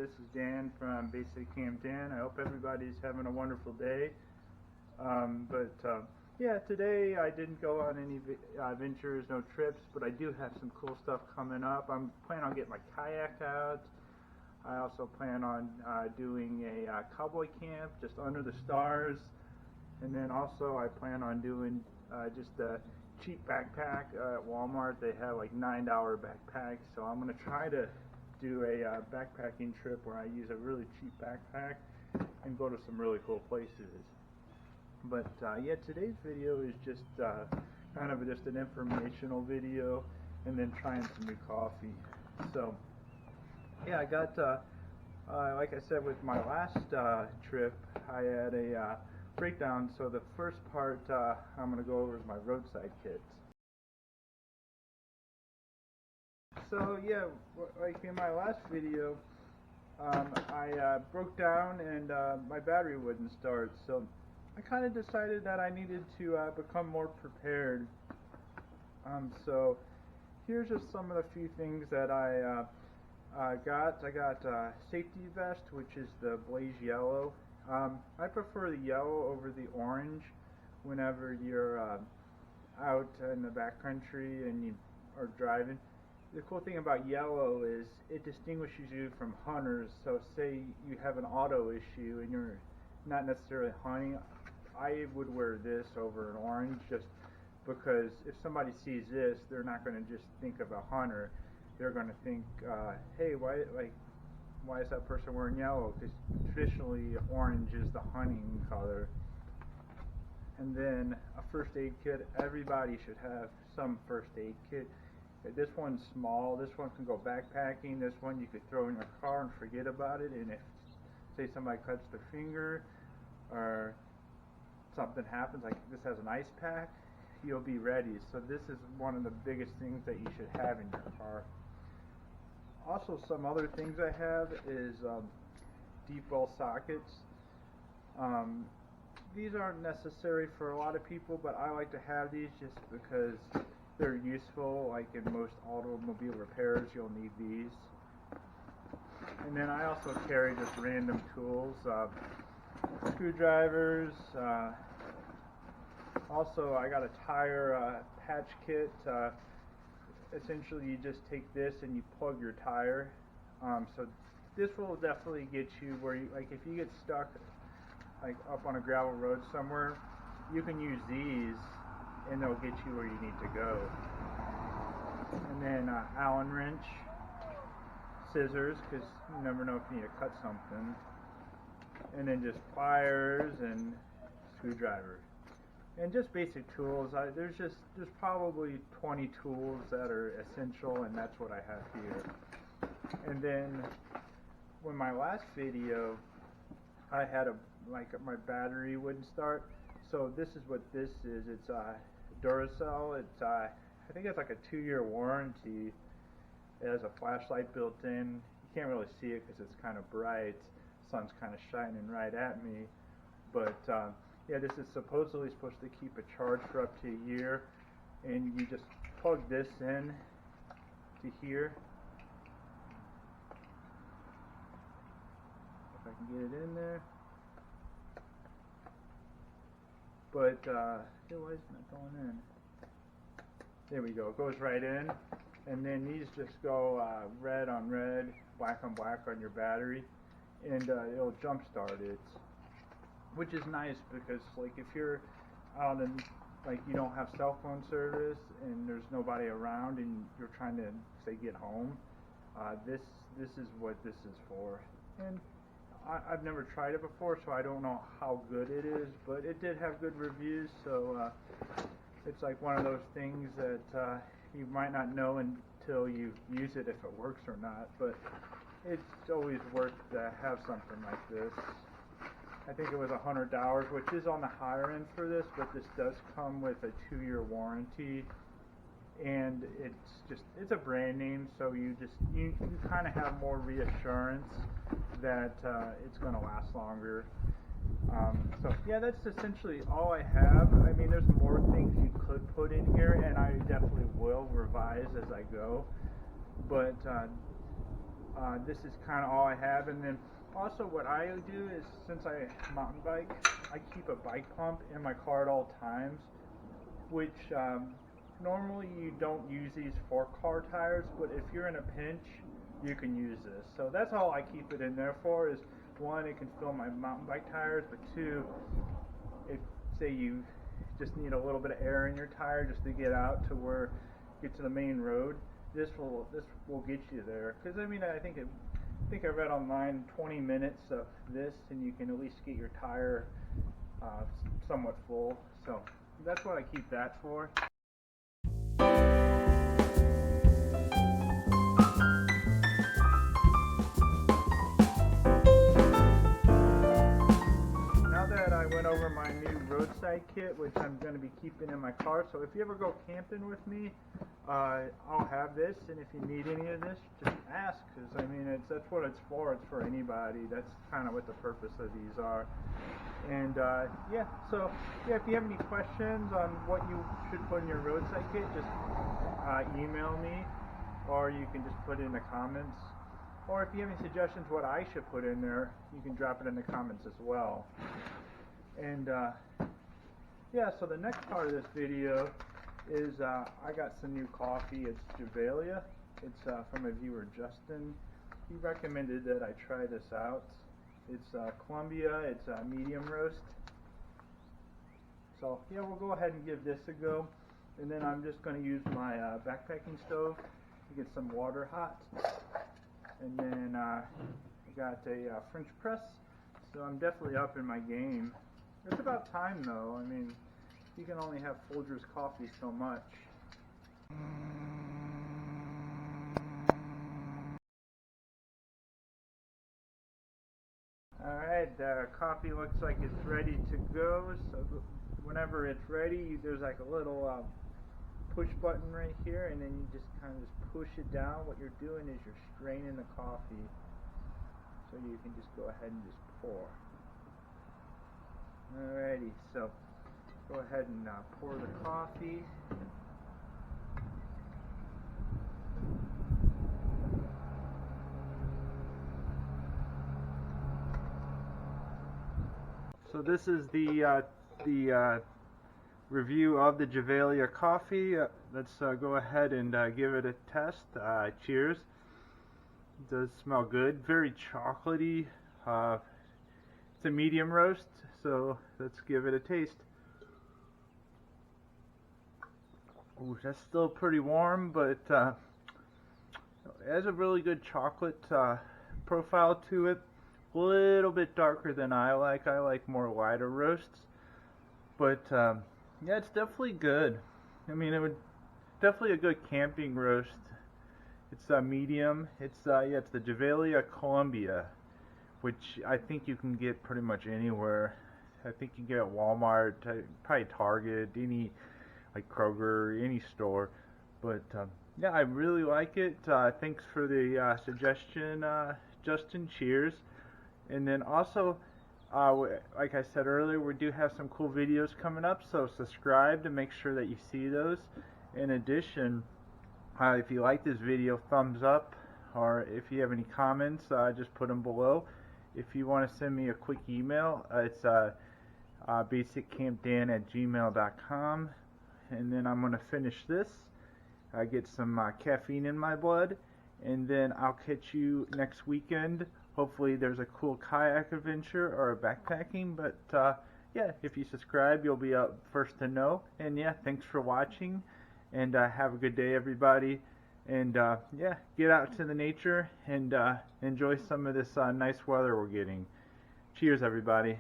this is Dan from Basic Camp Dan. I hope everybody's having a wonderful day. Yeah, today I didn't go on any ventures, no trips, but I do have some cool stuff coming up. I'm planning on getting my kayak out. I also plan on doing a cowboy camp just under the stars. And then also I plan on doing just a cheap backpack at Walmart. They have like $9 backpacks, so I'm going to try to do a backpacking trip where I use a really cheap backpack and go to some really cool places. But yeah, today's video is just kind of just an informational video, and then trying some new coffee. So yeah, I got like I said with my last trip, I had a breakdown. So the first part I'm going to go over is my roadside kits. So yeah, like in my last video, I broke down and my battery wouldn't start, so I kind of decided that I needed to become more prepared. So here's just some of the few things that I got. I got a safety vest, which is the blaze yellow. I prefer the yellow over the orange whenever you're out in the backcountry and you are driving. The cool thing about yellow is it distinguishes you from hunters. So say you have an auto issue and you're not necessarily hunting, I would wear this over an orange, just because if somebody sees this, they're not going to just think of a hunter. They're going to think, hey, why is that person wearing yellow? Because traditionally orange is the hunting color. And then a first aid kit. Everybody should have some first aid kit. This one's small. This one can go backpacking. This one you could throw in your car and forget about it. And if, say, somebody cuts their finger or something happens, like this has an ice pack, you'll be ready. So this is one of the biggest things that you should have in your car. Also, some other things I have is deep well sockets. These aren't necessary for a lot of people, but I like to have these just because they're useful. Like in most automobile repairs, you'll need these. And then I also carry just random tools, screwdrivers. Also, I got a tire patch kit. Essentially, you just take this and you plug your tire. So this will definitely get you where you, like if you get stuck like up on a gravel road somewhere, you can use these and they'll get you where you need to go. And then Allen wrench, scissors, because you never know if you need to cut something. And then just pliers and screwdriver. And just basic tools. There's probably 20 tools that are essential, and that's what I have here. And then, when my last video, I had my battery wouldn't start. So this is what this is. It's Duracell. It's I think it's like a 2-year warranty. It has a flashlight built in. You can't really see it because it's kind of bright. The sun's kind of shining right at me, but yeah, this is supposedly supposed to keep a charge for up to a year, and you just plug this in to here. If I can get it in there. But why isn't it going in? There we go. It goes right in, and then these just go red on red, black on black on your battery, and it'll jump start it. Which is nice because like if you're out and like you don't have cell phone service and there's nobody around and you're trying to say get home, this is what this is for. And I've never tried it before, so I don't know how good it is, but it did have good reviews. So it's like one of those things that you might not know until you use it if it works or not. But it's always worth to have something like this. I think it was $100, which is on the higher end for this, but this does come with a 2-year warranty, and it's a brand name, so you kind of have more reassurance that it's going to last longer. So yeah, that's essentially all I have. I mean, there's more things you could put in here, and I definitely will revise as I go, but this is kind of all I have. And then also what I do is, since I mountain bike, I keep a bike pump in my car at all times, which normally you don't use these for car tires, but if you're in a pinch, you can use this. So that's all I keep it in there for, is one, it can fill my mountain bike tires, but two, if say you just need a little bit of air in your tire just to get out to get to the main road, this will get you there. Because I mean, I think I read online 20 minutes of this and you can at least get your tire somewhat full. So that's what I keep that for. Over my new Roadside kit, which I'm going to be keeping in my car. So if you ever go camping with me, I'll have this, and if you need any of this, just ask, because I mean, that's what it's for. It's for anybody. That's kind of what the purpose of these are. And yeah, so yeah, if you have any questions on what you should put in your Roadside kit, just email me, or you can just put it in the comments. Or if you have any suggestions what I should put in there, you can drop it in the comments as well. And yeah, so the next part of this video is I got some new coffee. It's Javalia. It's from a viewer, Justin. He recommended that I try this out. It's Columbia. It's medium roast. So yeah, we'll go ahead and give this a go. And then I'm just going to use my backpacking stove to get some water hot. And then I got a French press. So I'm definitely up in my game. It's about time, though. I mean, you can only have Folgers coffee so much. Alright, the coffee looks like it's ready to go. So whenever it's ready, there's like a little push button right here, and then you just kind of just push it down. What you're doing is you're straining the coffee, so you can just go ahead and just pour. Alrighty, so go ahead and pour the coffee. So this is the review of the Javalia coffee. Let's go ahead and give it a test. Cheers. It does smell good. Very chocolatey. It's a medium roast, so let's give it a taste. Ooh, that's still pretty warm, but it has a really good chocolate profile to it. A little bit darker than I like. I like more lighter roasts, but yeah, it's definitely good. I mean, definitely a good camping roast. It's medium. It's yeah, it's the Javalia Columbia, which I think you can get pretty much anywhere. I think you can get at Walmart, probably Target, any like Kroger, any store. But yeah, I really like it. Thanks for the suggestion, Justin. Cheers. And then also, like I said earlier, we do have some cool videos coming up, so subscribe to make sure that you see those. In addition, if you like this video, thumbs up, or if you have any comments, just put them below. If you want to send me a quick email, it's basiccampdan@gmail.com. And then I'm going to finish this. I get some caffeine in my blood, and then I'll catch you next weekend. Hopefully there's a cool kayak adventure or a backpacking, but yeah, if you subscribe, you'll be up first to know. And yeah, thanks for watching, and have a good day, everybody. And yeah, get out to the nature and enjoy some of this nice weather we're getting. Cheers, everybody.